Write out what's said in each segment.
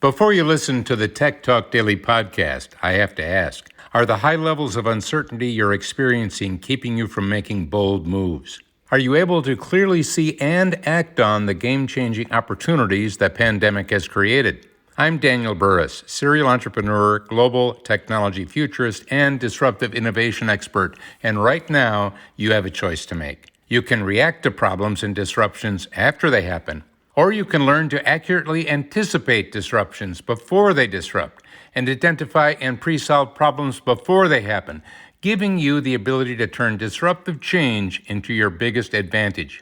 Before you listen to the Tech Talk Daily podcast, I have to ask, are the high levels of uncertainty you're experiencing keeping you from making bold moves? Are you able to clearly see and act on the game-changing opportunities the pandemic has created? I'm Daniel Burris, serial entrepreneur, global technology futurist, and disruptive innovation expert, and right now, you have a choice to make. You can react to problems and disruptions after they happen, or you can learn to accurately anticipate disruptions before they disrupt and identify and pre-solve problems before they happen, giving you the ability to turn disruptive change into your biggest advantage.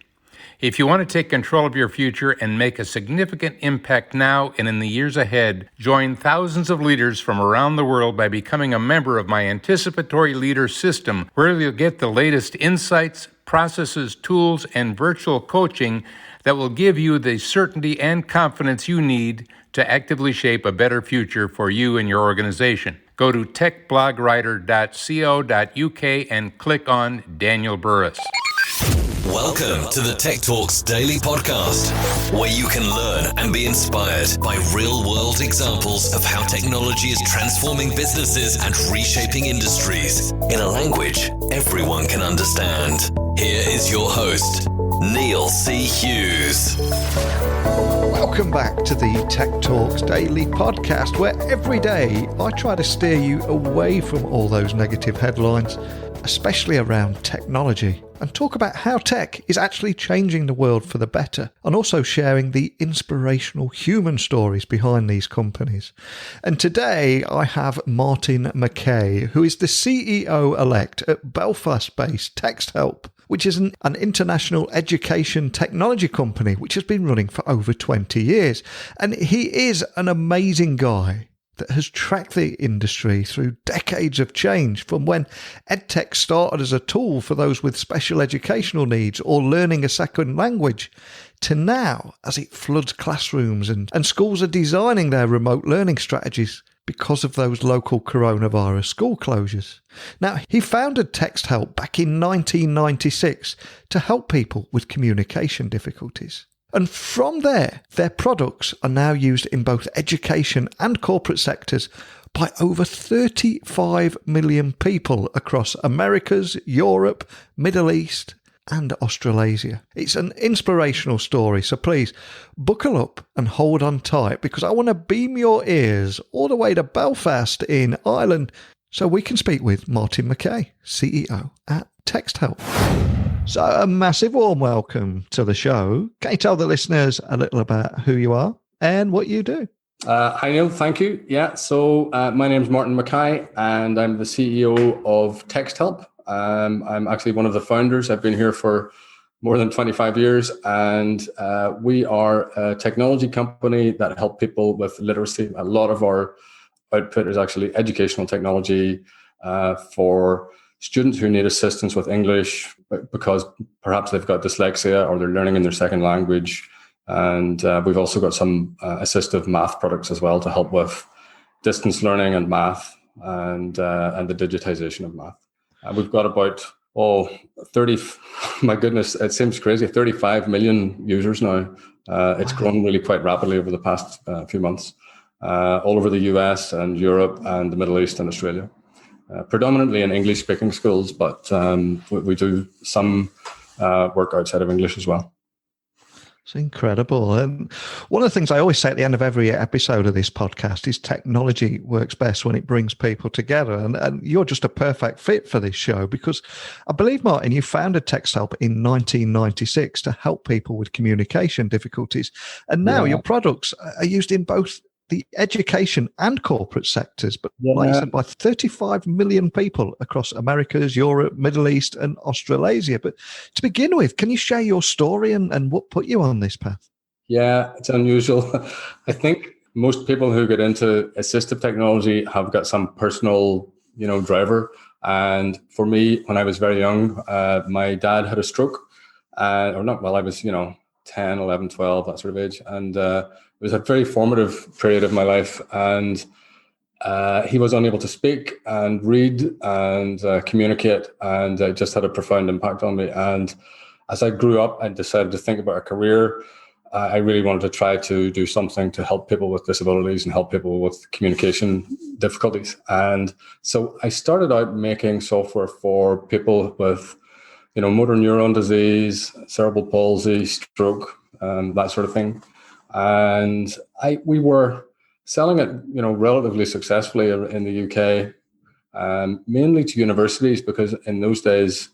If you want to take control of your future and make a significant impact now and in the years ahead, join thousands of leaders from around the world by becoming a member of my Anticipatory Leader System, where you'll get the latest insights, processes, tools, and virtual coaching that will give you the certainty and confidence you need to actively shape a better future for you and your organization. Go to techblogwriter.co.uk and click on Daniel Burris. Welcome to the Tech Talks Daily Podcast, where you can learn and be inspired by real-world examples of how technology is transforming businesses and reshaping industries in a language everyone can understand. Here is your host, Neil C. Hughes. Welcome back to the Tech Talks Daily Podcast, where every day I try to steer you away from all those negative headlines, especially around technology, and talk about how tech is actually changing the world for the better, and also sharing the inspirational human stories behind these companies. And today I have Martin McKay, who is the CEO-elect at Belfast-based Texthelp, which is an international education technology company which has been running for over 20 years. And he is an amazing guy that has tracked the industry through decades of change, from when EdTech started as a tool for those with special educational needs or learning a second language, to now as it floods classrooms and schools are designing their remote learning strategies because of those local coronavirus school closures. Now, he founded Texthelp back in 1996 to help people with communication difficulties. And from there, their products are now used in both education and corporate sectors by over 35 million people across Americas, Europe, Middle East, and Australasia. It's an inspirational story, so please buckle up and hold on tight, because I want to beam your ears all the way to Belfast in Ireland so we can speak with Martin McKay, CEO at Texthelp. So a massive warm welcome to the show. Can you tell the listeners a little about who you are and what you do? Hi, Neil. Thank you. Yeah. So my name is Martin McKay, and I'm the CEO of Texthelp. I'm actually one of the founders. I've been here for more than 25 years, and we are a technology company that help people with literacy. A lot of our output is actually educational technology for students who need assistance with English because perhaps they've got dyslexia or they're learning in their second language. And we've also got some assistive math products as well to help with distance learning and math and the digitization of math. We've got about 30, my goodness, it seems crazy, 35 million users now. It's grown really quite rapidly over the past few months, all over the US and Europe and the Middle East and Australia. Predominantly in English-speaking schools, but we do some work outside of English as well. It's incredible. And one of the things I always say at the end of every episode of this podcast is technology works best when it brings people together. And you're just a perfect fit for this show, because I believe, Martin, you founded Texthelp in 1996 to help people with communication difficulties. And now your products are used in both the education and corporate sectors, but like you said, by 35 million people across Americas, Europe, Middle East, and Australasia. But to begin with, can you share your story and what put you on this path? Yeah, it's unusual. I think most people who get into assistive technology have got some personal, driver. And for me, when I was very young, my dad had a stroke, I was, 10, 11, 12, that sort of age. And it was a very formative period of my life. And he was unable to speak and read and communicate. And it just had a profound impact on me. And as I grew up, I decided to think about a career. I really wanted to try to do something to help people with disabilities and help people with communication difficulties. And so I started out making software for people with, motor neuron disease, cerebral palsy, stroke, that sort of thing. And we were selling it, relatively successfully in the UK, mainly to universities, because in those days,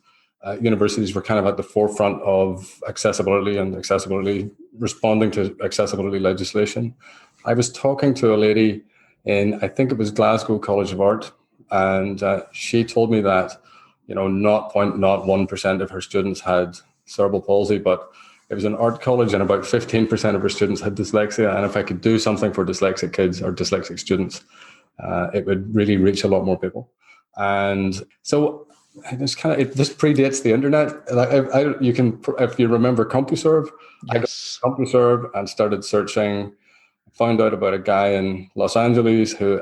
universities were kind of at the forefront of accessibility and responding to accessibility legislation. I was talking to a lady in, I think it was Glasgow College of Art, and she told me that, 0.01% of her students had cerebral palsy, but it was an art college and about 15% of her students had dyslexia. And if I could do something for dyslexic kids or dyslexic students, it would really reach a lot more people. And so this predates the internet. You can, if you remember CompuServe, yes. I got CompuServe and started searching. Found out about a guy in Los Angeles who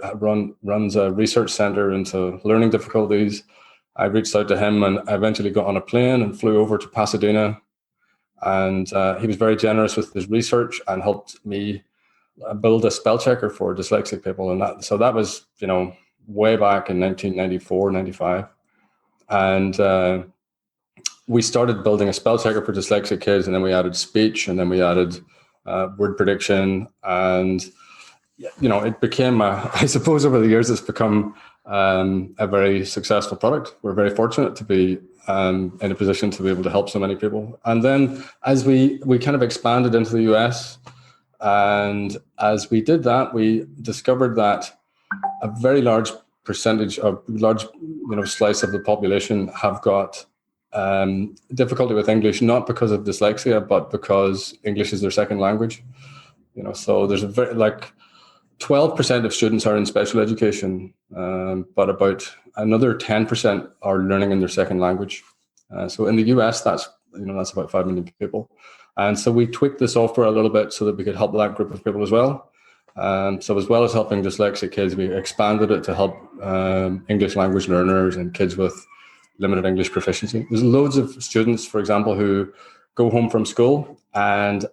runs a research center into learning difficulties. I reached out to him and I eventually got on a plane and flew over to Pasadena. And he was very generous with his research and helped me build a spell checker for dyslexic people. And that was, way back in 1994, 95. And we started building a spell checker for dyslexic kids, and then we added speech, and then we added word prediction. And, it became, I suppose over the years, it's become a very successful product. We're very fortunate to be in a position to be able to help so many people. And then as we kind of expanded into the US, and as we did that, we discovered that a very large percentage of slice of the population have got difficulty with English, not because of dyslexia, but because English is their second language. So there's 12% of students are in special education, but about another 10% are learning in their second language. So in the US, that's about 5 million people. And so we tweaked the software a little bit so that we could help that group of people as well. So as well as helping dyslexic kids, we expanded it to help English language learners and kids with limited English proficiency. There's loads of students, for example, who go home from school and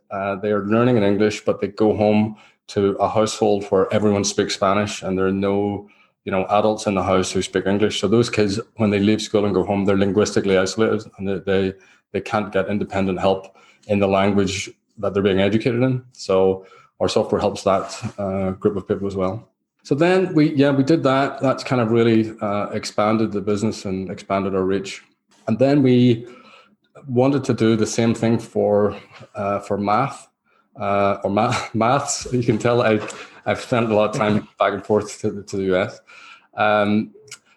they are learning in English, but they go home to a household where everyone speaks Spanish and there are no, adults in the house who speak English. So those kids, when they leave school and go home, they're linguistically isolated and they can't get independent help in the language that they're being educated in. So our software helps that group of people as well. So then we did that. That's kind of really expanded the business and expanded our reach. And then we wanted to do the same thing for math or maths. You can tell I've spent a lot of time back and forth to the US.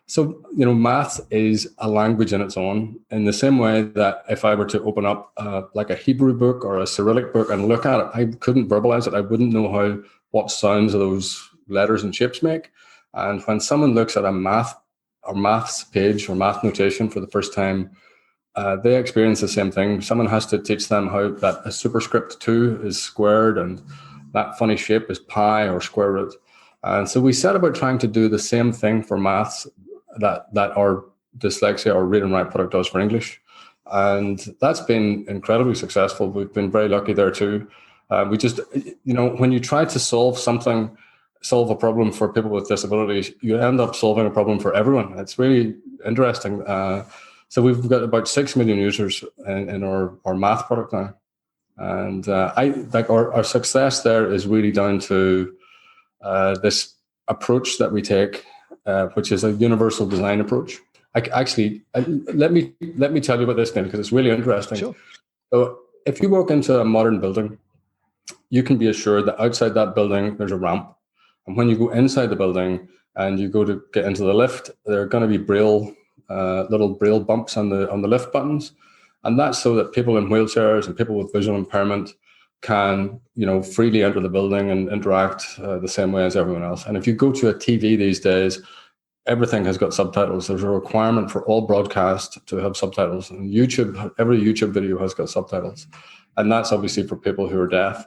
So maths is a language in its own, in the same way that if I were to open up like a Hebrew book or a Cyrillic book and look at it, I couldn't verbalize it. I wouldn't know what sounds those letters and shapes make. And when someone looks at a maths page or math notation for the first time, they experience the same thing. Someone has to teach them how that a superscript 2 is squared and that funny shape is pi or square root. And so we set about trying to do the same thing for maths that our dyslexia or read and write product does for English. And that's been incredibly successful. We've been very lucky there too. We just, when you try to solve a problem for people with disabilities, you end up solving a problem for everyone. It's really interesting. So we've got about 6 million users in our math product now. And our success there is really down to this approach that we take, which is a universal design approach. Let me tell you about this thing because it's really interesting. Sure. So if you walk into a modern building, you can be assured that outside that building there's a ramp, and when you go inside the building and you go to get into the lift, there are going to be little braille bumps on the lift buttons, and that's so that people in wheelchairs and people with visual impairment can freely enter the building and interact the same way as everyone else. And if you go to a TV these days, everything has got subtitles. There's a requirement for all broadcast to have subtitles, and every YouTube video has got subtitles, and that's obviously for people who are deaf.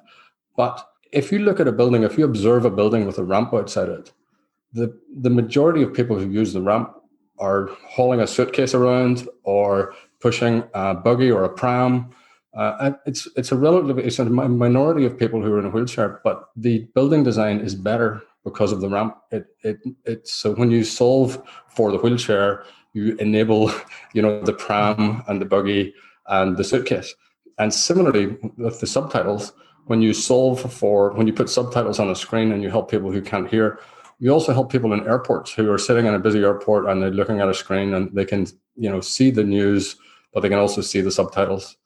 But if you look at a building, if you observe a building with a ramp outside it, the majority of people who use the ramp are hauling a suitcase around or pushing a buggy or a pram. And it's a minority of people who are in a wheelchair, but the building design is better because of the ramp. It's so when you solve for the wheelchair, you enable, the pram and the buggy and the suitcase. And similarly with the subtitles, when you put subtitles on a screen and you help people who can't hear, you also help people in airports who are sitting in a busy airport and they're looking at a screen and they can, see the news, but they can also see the subtitles.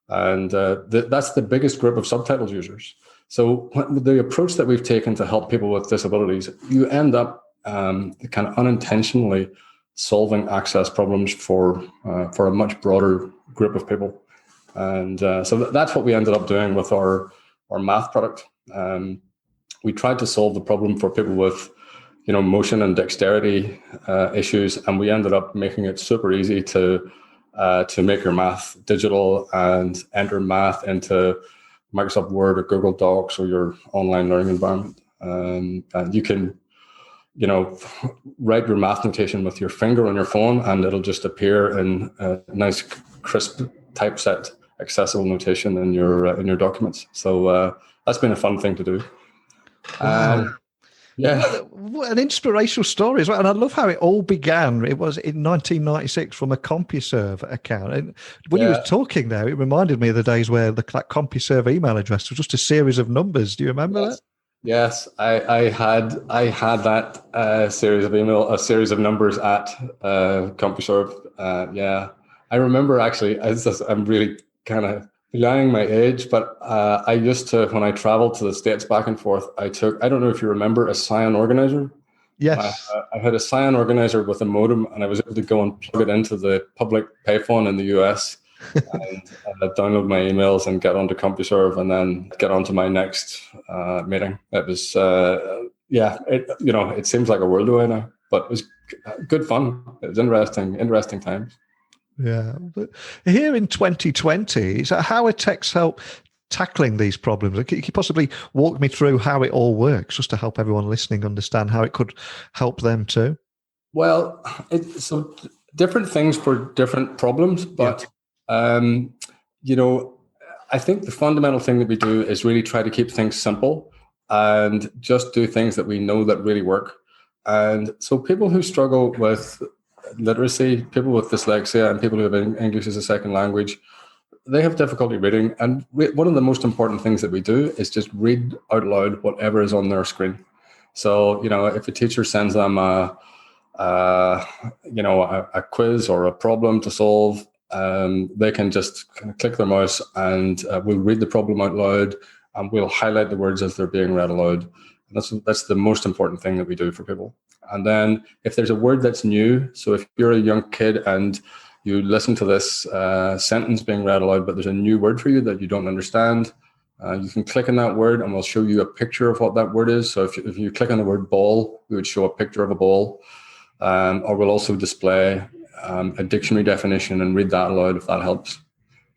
And that's the biggest group of subtitles users. So the approach that we've taken to help people with disabilities, you end up kind of unintentionally solving access problems for a much broader group of people. And so that's what we ended up doing with our math product. We tried to solve the problem for people with, motion and dexterity issues, and we ended up making it super easy to make your math digital and enter math into Microsoft Word or Google Docs or your online learning environment. And you can, write your math notation with your finger on your phone, and it'll just appear in a nice, crisp typeset, accessible notation in your documents. So that's been a fun thing to do. Wow. What an inspirational story as well. And I love how it all began. It was in 1996 from a CompuServe account. And when you were talking there, it reminded me of the days where that CompuServe email address was just a series of numbers. Do you remember that? Yes, I had that series of numbers at CompuServe. I remember actually. I'm really kind of belying my age, but I used to, when I traveled to the States back and forth, I don't know if you remember a Cyan organizer. Yes. I had a Cyan organizer with a modem, and I was able to go and plug it into the public payphone in the US and download my emails and get onto CompuServe and then get onto my next meeting. It was, it seems like a world away now, but it was good fun. It was interesting times. Yeah, but here in 2020, so how are Texthelp tackling these problems? Can you possibly walk me through how it all works, just to help everyone listening understand how it could help them too? Well, so different things for different problems, but I think the fundamental thing that we do is really try to keep things simple and just do things that we know that really work. And so people who struggle with literacy, people with dyslexia, and people who have English as a second language, they have difficulty reading. And one of the most important things that we do is just read out loud whatever is on their screen. So, if a teacher sends them a quiz or a problem to solve, they can just kind of click their mouse and we'll read the problem out loud and we'll highlight the words as they're being read aloud. And that's the most important thing that we do for people. And then if there's a word that's new, so if you're a young kid and you listen to this sentence being read aloud, but there's a new word for you that you don't understand, you can click on that word and we'll show you a picture of what that word is. So if you click on the word ball, we would show a picture of a ball. Or we'll also display a dictionary definition and read that aloud if that helps.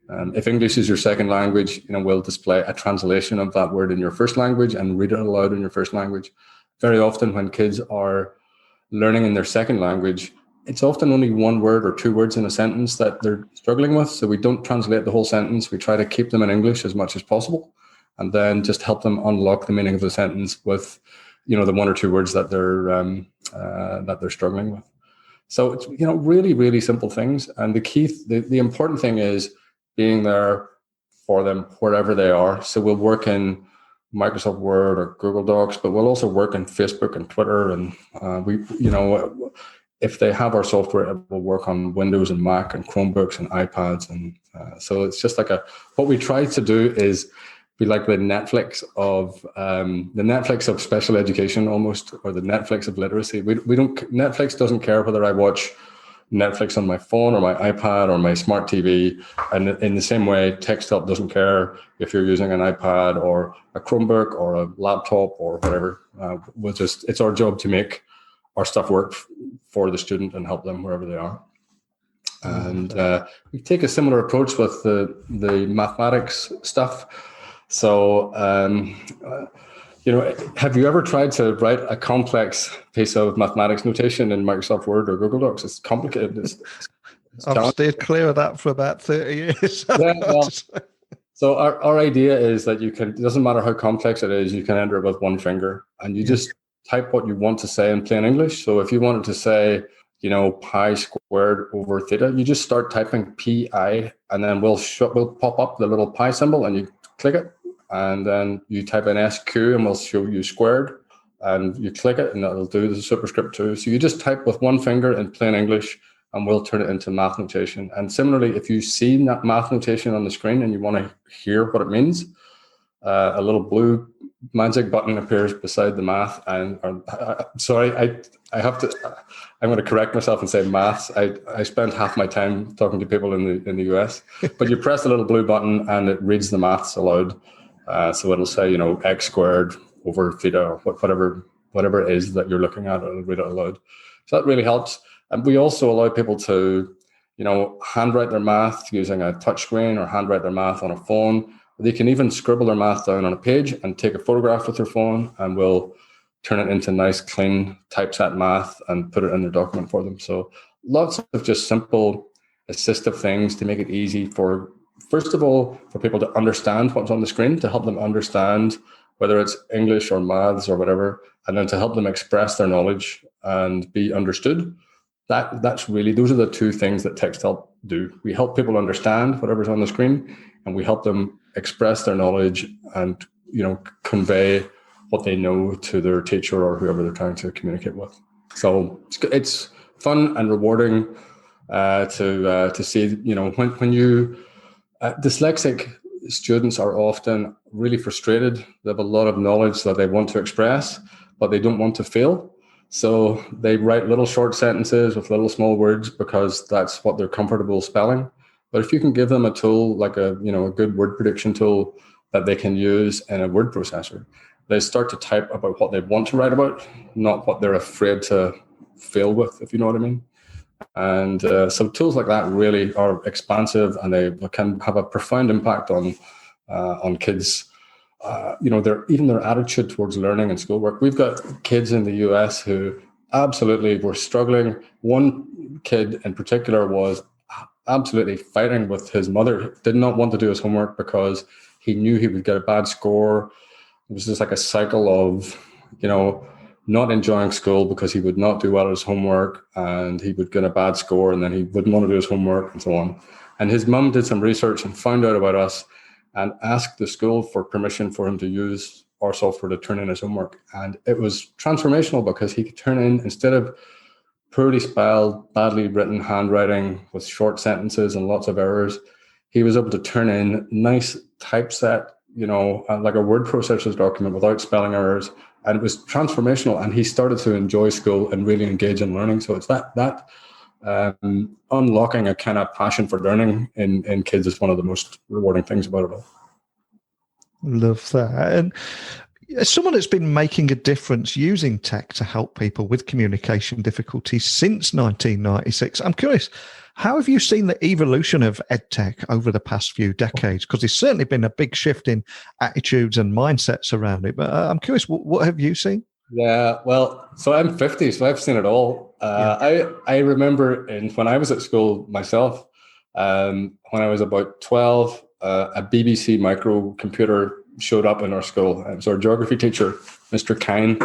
If English is your second language, we'll display a translation of that word in your first language and read it aloud in your first language. Very often when kids are learning in their second language, it's often only one word or two words in a sentence that they're struggling with. So we don't translate the whole sentence. We try to keep them in English as much as possible and then just help them unlock the meaning of the sentence with, the one or two words that they're struggling with. So it's, really, really simple things. And the important thing is being there for them wherever they are. So we'll work in Microsoft Word or Google Docs, but we'll also work in Facebook and Twitter. And if they have our software, it will work on Windows and Mac and Chromebooks and iPads. And so it's just like what we try to do is be like the Netflix of special education almost, or the Netflix of literacy. Netflix doesn't care whether I watch Netflix on my phone or my iPad or my smart TV. And in the same way, Texthelp doesn't care if you're using an iPad or a Chromebook or a laptop or whatever. It's our job to make our stuff work for the student and help them wherever they are. And we take a similar approach with the mathematics stuff. So, have you ever tried to write a complex piece of mathematics notation in Microsoft Word or Google Docs? It's complicated. It's I've stayed clear of that for about 30 years. So our idea is that it doesn't matter how complex it is, you can enter it with one finger, and you just type what you want to say in plain English. So if you wanted to say, pi squared over theta, you just start typing pi, and then we'll pop up the little pi symbol, and you click it, and then you type in SQ, and we'll show you squared, and you click it, and it'll do the superscript too. So you just type with one finger in plain English, and we'll turn it into math notation. And similarly, if you see that math notation on the screen and you want to hear what it means, a little blue magic button appears beside the math. And I'm going to correct myself and say maths. I spend half my time talking to people in the US, but you press the little blue button and it reads the maths aloud. So it'll say, x squared over theta, or whatever it is that you're looking at, it'll read it aloud. So that really helps. And we also allow people to, handwrite their math using a touchscreen or handwrite their math on a phone. They can even scribble their math down on a page and take a photograph with their phone, and we'll turn it into nice, clean typeset math and put it in their document for them. So lots of just simple assistive things to make it easy first of all, for people to understand what's on the screen, to help them understand whether it's English or maths or whatever, and then to help them express their knowledge and be understood. Those are the two things that Texthelp do. We help people understand whatever's on the screen, and we help them express their knowledge and convey what they know to their teacher or whoever they're trying to communicate with. So it's fun and rewarding to see. When you dyslexic students are often really frustrated. They have a lot of knowledge that they want to express, but they don't want to fail. So they write little short sentences with little small words because that's what they're comfortable spelling. But if you can give them a tool like a good word prediction tool that they can use in a word processor, they start to type about what they want to write about, not what they're afraid to fail with, if you know what I mean. And so tools like that really are expansive, and they can have a profound impact on kids. Their attitude towards learning and schoolwork. We've got kids in the US who absolutely were struggling. One kid in particular was absolutely fighting with his mother, did not want to do his homework because he knew he would get a bad score. It was just like a cycle of, not enjoying school because he would not do well at his homework, and he would get a bad score, and then he wouldn't want to do his homework, and so on. And his mum did some research and found out about us and asked the school for permission for him to use our software to turn in his homework. And it was transformational because he could turn in, instead of poorly spelled, badly written handwriting with short sentences and lots of errors, he was able to turn in nice typeset, like a word processor's document without spelling errors. And it was transformational, and he started to enjoy school and really engage in learning. So it's that unlocking a kind of passion for learning in kids is one of the most rewarding things about it all. Love that. And as someone that's been making a difference using tech to help people with communication difficulties since 1996, I'm curious, how have you seen the evolution of EdTech over the past few decades? Because there's certainly been a big shift in attitudes and mindsets around it. But I'm curious, what have you seen? Yeah, well, so I'm 50, so I've seen it all. I remember when I was at school myself, when I was about 12, a BBC microcomputer showed up in our school. It was our geography teacher, Mr. Kine,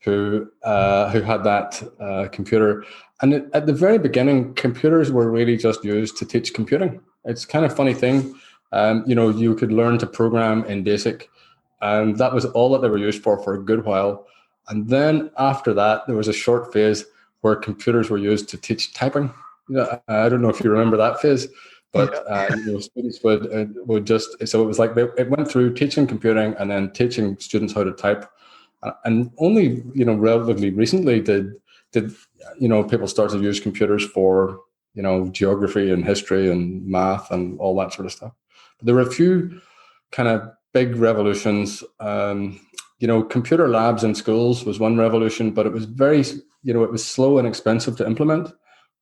who had that computer. And at the very beginning, computers were really just used to teach computing. It's kind of a funny thing. You could learn to program in BASIC, and that was all that they were used for a good while. And then after that, there was a short phase where computers were used to teach typing. I don't know if you remember that phase, but students would just, so it was like it went through teaching computing and then teaching students how to type. And only, relatively recently did people start to use computers for, geography and history and math and all that sort of stuff. But there were a few kind of big revolutions. Computer labs in schools was one revolution, but it was very, it was slow and expensive to implement.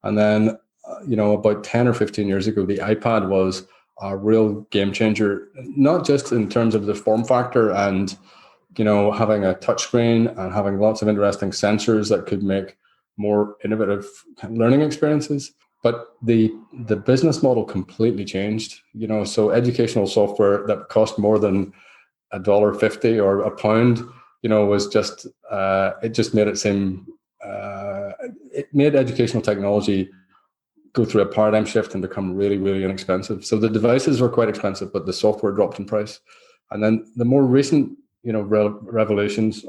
And then, about 10 or 15 years ago, the iPad was a real game changer, not just in terms of the form factor and, having a touchscreen and having lots of interesting sensors that could make more innovative learning experiences, But the business model completely changed. So educational software that cost more than $1.50 or £1, was just it just made it seem it made educational technology go through a paradigm shift and become really, really inexpensive. So the devices were quite expensive, but the software dropped in price. And then the more recent, revolutions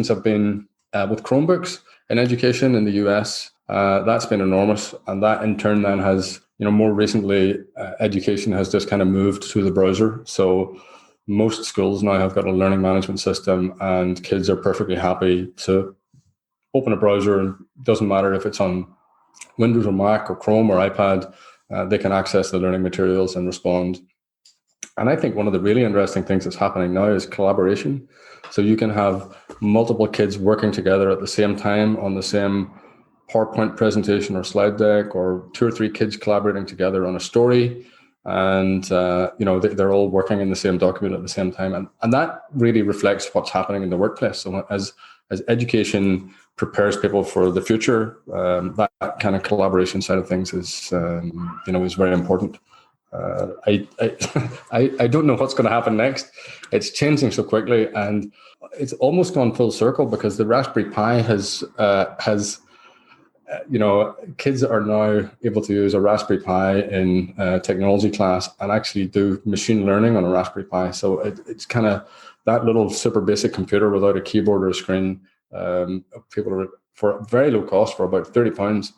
have been with Chromebooks in education in the US. That's been enormous, and that in turn then has, more recently, education has just kind of moved to the browser. So most schools now have got a learning management system, and kids are perfectly happy to open a browser, and it doesn't matter if it's on Windows or Mac or Chrome or iPad, they can access the learning materials and respond. And I think one of the really interesting things that's happening now is collaboration. So you can have multiple kids working together at the same time on the same PowerPoint presentation or slide deck, or 2 or 3 kids collaborating together on a story. And, they're all working in the same document at the same time. And that really reflects what's happening in the workplace. So as education prepares people for the future, that kind of collaboration side of things is very important. I don't know what's going to happen next. It's changing so quickly, and it's almost gone full circle, because the Raspberry Pi has kids are now able to use a Raspberry Pi in technology class and actually do machine learning on a Raspberry Pi. So it's kind of that little super basic computer without a keyboard or a screen. People are, for a very low cost, for about £30,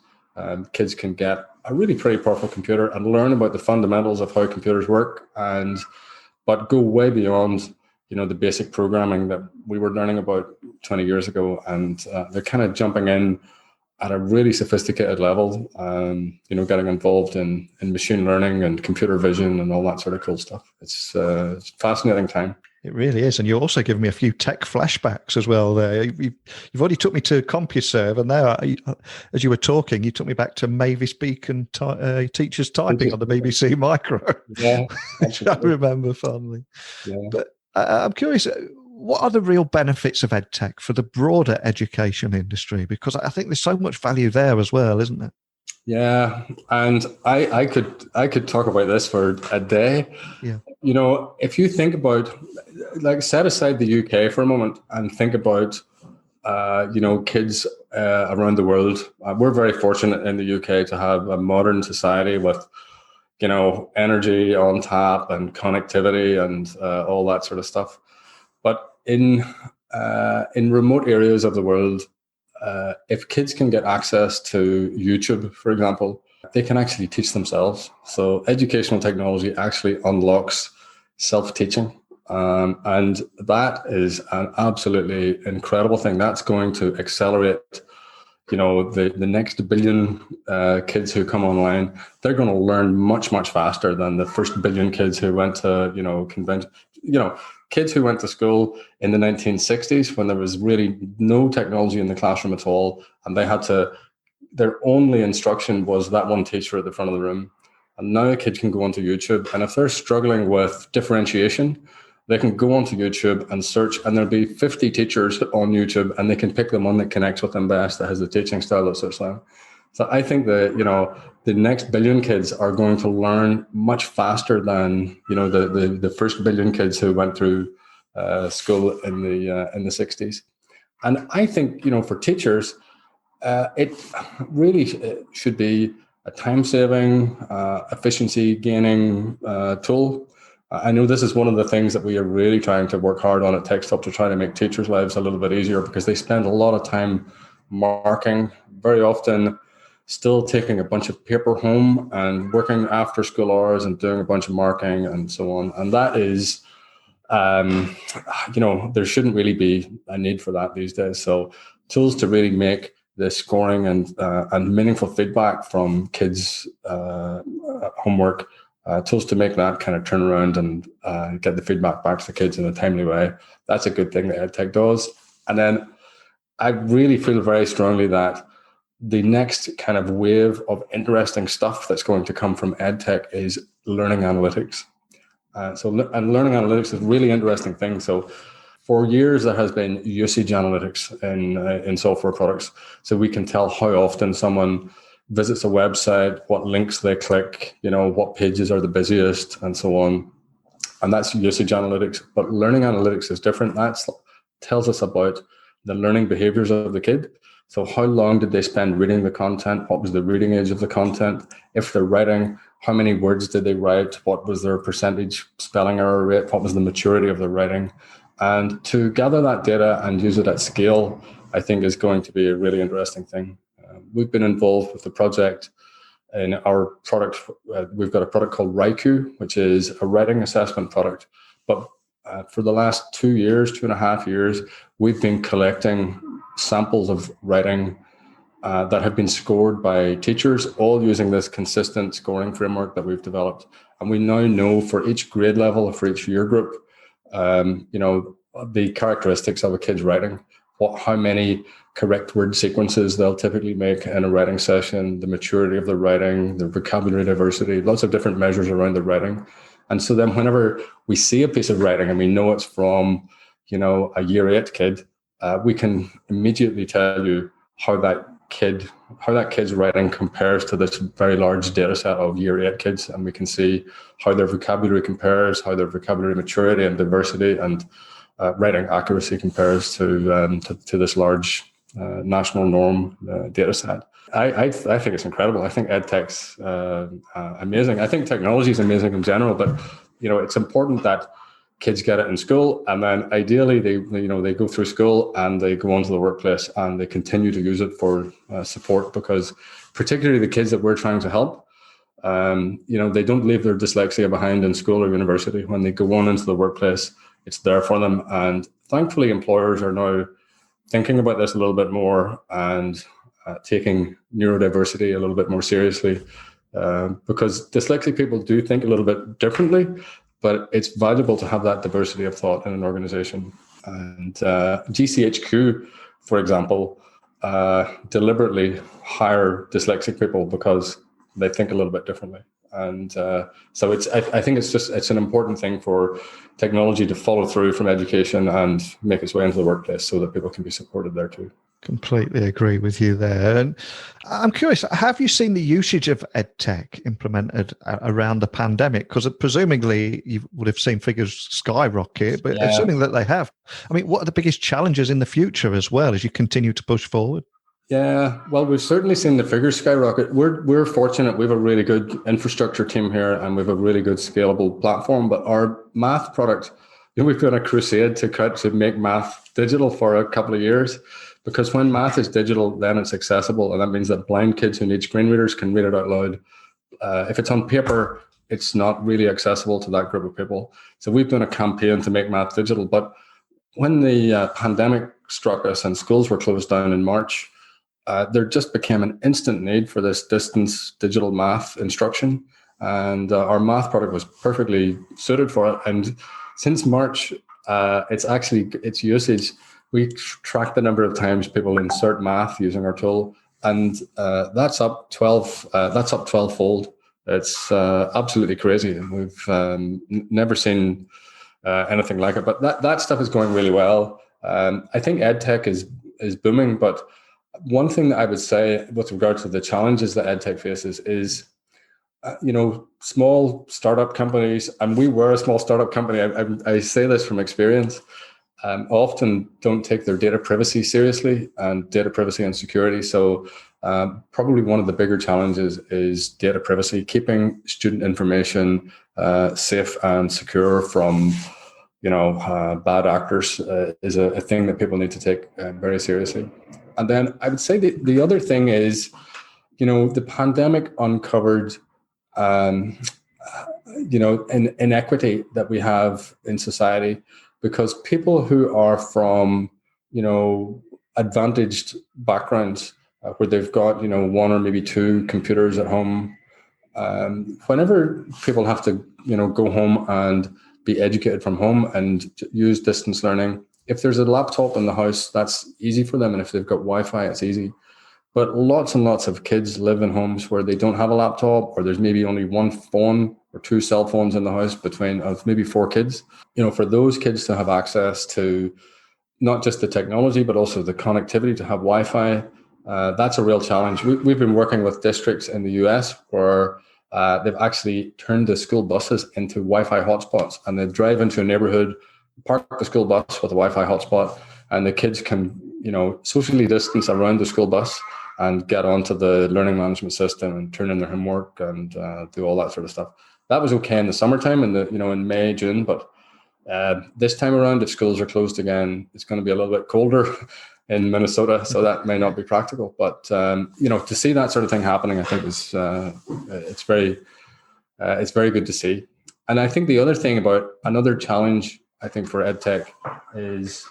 kids can get a really pretty powerful computer and learn about the fundamentals of how computers work, but go way beyond the basic programming that we were learning about 20 years ago. And they're kind of jumping in at a really sophisticated level, getting involved in machine learning and computer vision and all that sort of cool stuff. It's a fascinating time. It really is. And you're also giving me a few tech flashbacks as well there. You've already took me to CompuServe, and now, as you were talking, you took me back to Mavis Beacon teachers typing on the BBC Micro. Yeah, which I remember fondly. Yeah. But I'm curious, what are the real benefits of EdTech for the broader education industry? Because I think there's so much value there as well, isn't there? Yeah, and I could talk about this for a day. Yeah. If you think about, set aside the UK for a moment and think about, kids around the world. We're very fortunate in the UK to have a modern society with, energy on tap and connectivity and all that sort of stuff. But in remote areas of the world, if kids can get access to YouTube, for example, they can actually teach themselves. So educational technology actually unlocks self-teaching. And that is an absolutely incredible thing. That's going to accelerate, the next billion kids who come online. They're going to learn much, much faster than the first billion kids who went to, convention. Kids who went to school in the 1960s when there was really no technology in the classroom at all, and their only instruction was that one teacher at the front of the room. And now a kid can go onto YouTube, and if they're struggling with differentiation, they can go onto YouTube and search, and there'll be 50 teachers on YouTube, and they can pick the one that connects with them best, that has the teaching style that suits them. So I think that, the next billion kids are going to learn much faster than, the first billion kids who went through school in the 60s. And I think, for teachers, it really should be a time-saving, efficiency-gaining tool. I know this is one of the things that we are really trying to work hard on at Texthelp, to try to make teachers' lives a little bit easier, because they spend a lot of time marking, very often still taking a bunch of paper home and working after school hours and doing a bunch of marking and so on. And that is, there shouldn't really be a need for that these days. So tools to really make the scoring and meaningful feedback from kids' homework, tools to make that kind of turn around and get the feedback back to the kids in a timely way. That's a good thing that EdTech does. And then I really feel very strongly that the next kind of wave of interesting stuff that's going to come from EdTech is learning analytics. And learning analytics is a really interesting thing. So for years, there has been usage analytics in software products. So we can tell how often someone visits a website, what links they click, what pages are the busiest, and so on. And that's usage analytics. But learning analytics is different. That tells us about the learning behaviors of the kid. So how long did they spend reading the content? What was the reading age of the content? If they're writing, how many words did they write? What was their percentage spelling error rate? What was the maturity of their writing? And to gather that data and use it at scale, I think is going to be a really interesting thing. We've been involved with the project in our product. We've got a product called Raiku, which is a writing assessment product. But for the last 2.5 years, we've been collecting samples of writing that have been scored by teachers, all using this consistent scoring framework that we've developed. And we now know for each grade level, for each year group, the characteristics of a kid's writing, how many correct word sequences they'll typically make in a writing session, the maturity of the writing, the vocabulary diversity, lots of different measures around the writing. And so then whenever we see a piece of writing and we know it's from, a year 8 kid, we can immediately tell you how that kid's writing compares to this very large data set of year 8 kids. And we can see how their vocabulary compares, how their vocabulary maturity and diversity and writing accuracy compares to this large national norm data set. I think it's incredible. I think EdTech's amazing. I think technology is amazing in general, but it's important that kids get it in school, and then ideally they go through school and they go on to the workplace and they continue to use it for support, because particularly the kids that we're trying to help, they don't leave their dyslexia behind in school or university. When they go on into the workplace, it's there for them. And thankfully, employers are now thinking about this a little bit more and taking neurodiversity a little bit more seriously, because dyslexic people do think a little bit differently, but it's valuable to have that diversity of thought in an organization. And GCHQ, for example, deliberately hire dyslexic people because they think a little bit differently. And so I think it's an important thing for technology to follow through from education and make its way into the workplace so that people can be supported there too. Completely agree with you there. And I'm curious, have you seen the usage of EdTech implemented around the pandemic? Because presumably you would have seen figures skyrocket, but assuming that they have, I mean, what are the biggest challenges in the future as well as you continue to push forward? Yeah, well, we've certainly seen the figures skyrocket. We're fortunate. We have a really good infrastructure team here and we have a really good scalable platform. But our math product, we've been on a crusade to make math digital for a couple of years. Because when math is digital, then it's accessible. And that means that blind kids who need screen readers can read it out loud. If it's on paper, it's not really accessible to that group of people. So we've done a campaign to make math digital. But when the pandemic struck us and schools were closed down in March, there just became an instant need for this distance digital math instruction. And our math product was perfectly suited for it. And since March, its usage, we track the number of times people insert math using our tool, and that's up 12-fold. It's absolutely crazy, and we've never seen anything like it. But that stuff is going really well. I think EdTech is booming. But one thing that I would say with regard to the challenges that EdTech faces is, small startup companies, and we were a small startup company. I say this from experience. Often don't take their data privacy seriously, and data privacy and security. So probably one of the bigger challenges is data privacy, keeping student information safe and secure from bad actors is a thing that people need to take very seriously. And then I would say the other thing is, the pandemic uncovered inequity that we have in society. Because people who are from, advantaged backgrounds where they've got, one or maybe two computers at home, whenever people have to, go home and be educated from home and use distance learning, if there's a laptop in the house, that's easy for them. And if they've got Wi-Fi, it's easy. But lots and lots of kids live in homes where they don't have a laptop, or there's maybe only one phone or two cell phones in the house between maybe 4 kids. For those kids to have access to not just the technology, but also the connectivity, to have Wi-Fi, That's a real challenge. We've been working with districts in the US where they've actually turned the school buses into Wi-Fi hotspots, and they drive into a neighborhood, park the school bus with a Wi-Fi hotspot, and the kids can, socially distance around the school bus and get onto the learning management system and turn in their homework and do all that sort of stuff. That was okay in the summertime, in May, June, but this time around, if schools are closed again, it's going to be a little bit colder in Minnesota, so that may not be practical. But to see that sort of thing happening, I think is it's very good to see. And I think the other thing about another challenge, I think for EdTech is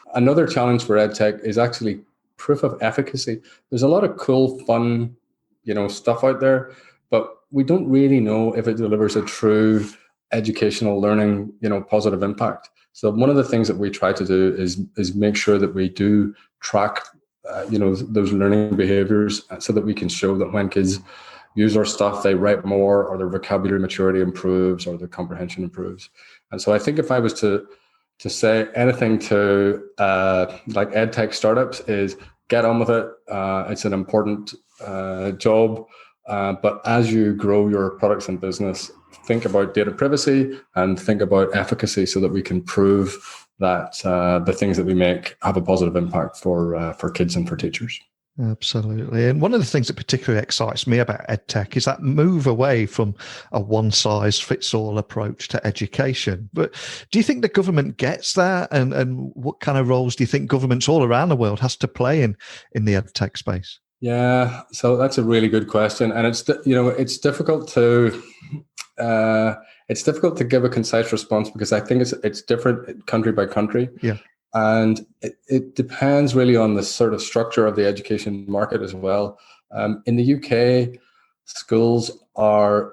actually proof of efficacy. There's a lot of cool, fun, stuff out there, but we don't really know if it delivers a true educational learning, positive impact. So one of the things that we try to do is make sure that we do track, those learning behaviors, so that we can show that when kids use our stuff, they write more, or their vocabulary maturity improves, or their comprehension improves. And so I think if I was to say anything to like EdTech startups, is get on with it. It's an important job, but as you grow your products and business, think about data privacy and think about efficacy, so that we can prove that the things that we make have a positive impact for kids and for teachers. Absolutely. And one of the things that particularly excites me about EdTech is that move away from a one-size-fits-all approach to education. But do you think the government gets that? And what kind of roles do you think governments all around the world has to play in the EdTech space? Yeah, so that's a really good question. And it's difficult to give a concise response, because I think it's different country by country. Yeah. And it depends really on the sort of structure of the education market as well. In the UK, schools are,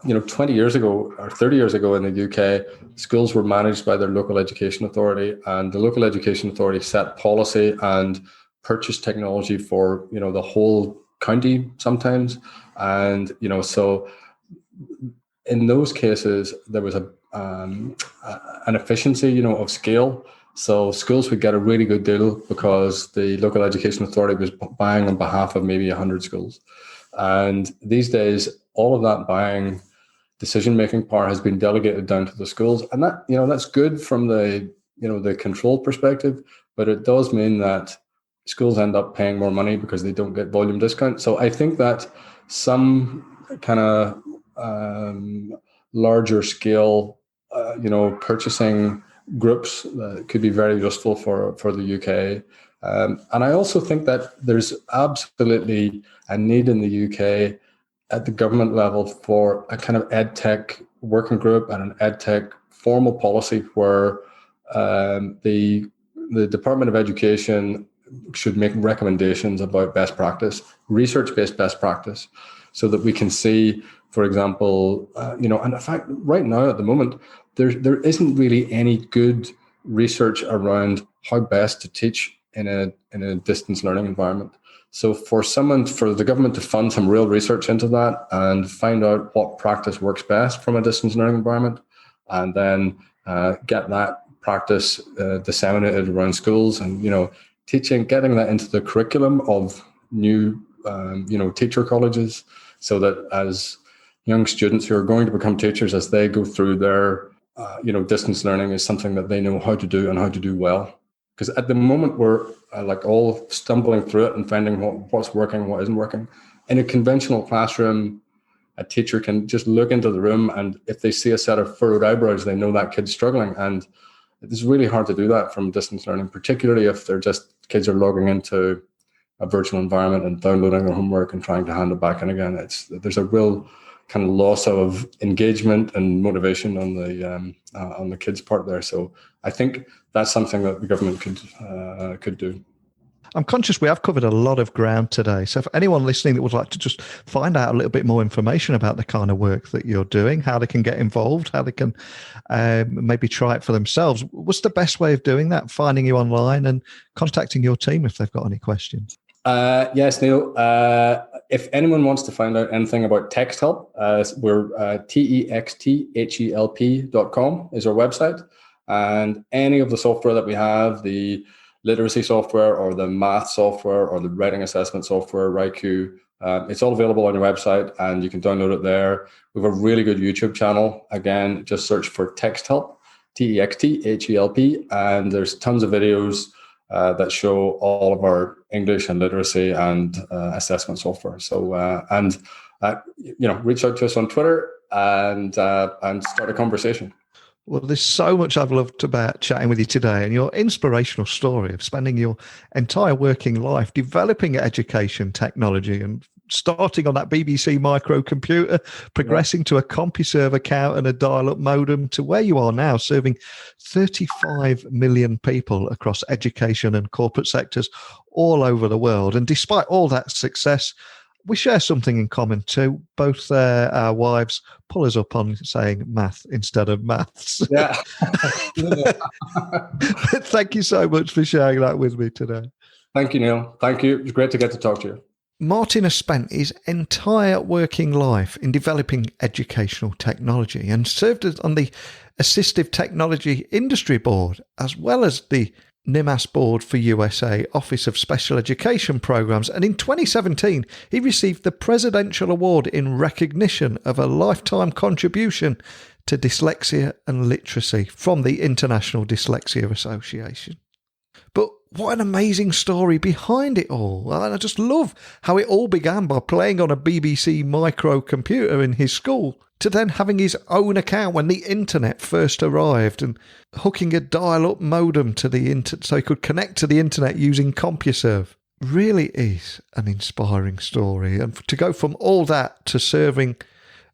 20 years ago or 30 years ago in the UK, schools were managed by their local education authority, and the local education authority set policy and purchased technology for, the whole county sometimes. And, so in those cases, there was an efficiency, of scale. So schools would get a really good deal because the local education authority was buying on behalf of maybe 100 schools. And these days, all of that buying decision-making power has been delegated down to the schools. And that, that's good from the control perspective, but it does mean that schools end up paying more money because they don't get volume discount. So I think that some kind of larger scale, purchasing groups could be very useful for the UK. And I also think that there's absolutely a need in the UK at the government level for a kind of EdTech working group and an EdTech formal policy where the Department of Education should make recommendations about best practice, research-based best practice, so that we can see, for example, and in fact, right now at the moment, there isn't really any good research around how best to teach in a distance learning environment. So for the government to fund some real research into that and find out what practice works best from a distance learning environment, and then get that practice disseminated around schools, and getting that into the curriculum of new teacher colleges, so that as young students who are going to become teachers, as they go through their distance learning, is something that they know how to do and how to do well. Because at the moment we're all stumbling through it and finding what's working, what isn't working. In a conventional classroom, a teacher can just look into the room, and if they see a set of furrowed eyebrows, they know that kid's struggling. And it's really hard to do that from distance learning, particularly if kids are logging into a virtual environment and downloading their homework and trying to hand it back in again. There's a real kind of loss of engagement and motivation on the kids' part there. So I think that's something that the government could do. I'm conscious we have covered a lot of ground today. So for anyone listening that would like to just find out a little bit more information about the kind of work that you're doing, how they can get involved, how they can maybe try it for themselves, what's the best way of doing that? Finding you online and contacting your team if they've got any questions. Yes, Neil. If anyone wants to find out anything about Texthelp, we're texthelp.com is our website. And any of the software that we have, the literacy software or the math software or the writing assessment software, RIQ. It's all available on your website and you can download it there. We have a really good YouTube channel. Again, just search for Texthelp, TEXTHELP, and there's tons of videos that show all of our English and literacy and assessment software. So, reach out to us on Twitter and start a conversation. Well, there's so much I've loved about chatting with you today, and your inspirational story of spending your entire working life developing education technology and starting on that BBC microcomputer, progressing to a CompuServe account and a dial-up modem to where you are now, serving 35 million people across education and corporate sectors all over the world. And despite all that success, we share something in common too. Both our wives pull us up on saying math instead of maths. Yeah. Thank you so much for sharing that with me today. Thank you, Neil. Thank you. It was great to get to talk to you. Martin has spent his entire working life in developing educational technology and served on the Assistive Technology Industry Board, as well as the NIMAS Board for USA Office of Special Education Programs. And in 2017, he received the Presidential Award in recognition of a lifetime contribution to dyslexia and literacy from the International Dyslexia Association. But what an amazing story behind it all. And I just love how it all began by playing on a BBC microcomputer in his school, to then having his own account when the internet first arrived and hooking a dial-up modem to the internet so he could connect to the internet using CompuServe. Really is an inspiring story. And to go from all that to serving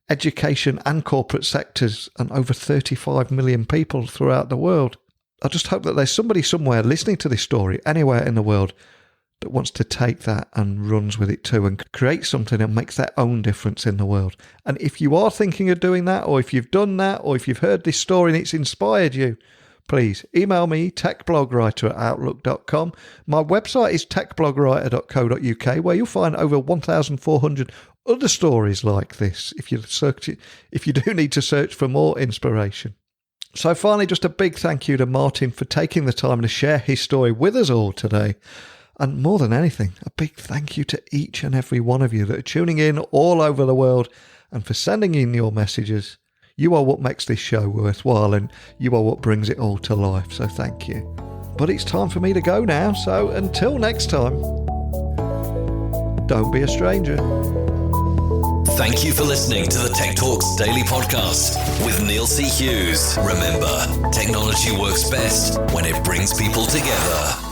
education and corporate sectors and over 35 million people throughout the world. I just hope that there's somebody somewhere listening to this story, anywhere in the world, that wants to take that and runs with it too and create something that makes their own difference in the world. And if you are thinking of doing that, or if you've done that, or if you've heard this story and it's inspired you, please email me, techblogwriter@outlook.com. My website is techblogwriter.co.uk, where you'll find over 1,400 other stories like this if you do need to search for more inspiration. So finally, just a big thank you to Martin for taking the time to share his story with us all today. And more than anything, a big thank you to each and every one of you that are tuning in all over the world and for sending in your messages. You are what makes this show worthwhile, and you are what brings it all to life. So thank you. But it's time for me to go now. So until next time, don't be a stranger. Thank you for listening to the Tech Talks Daily Podcast with Neil C. Hughes. Remember, technology works best when it brings people together.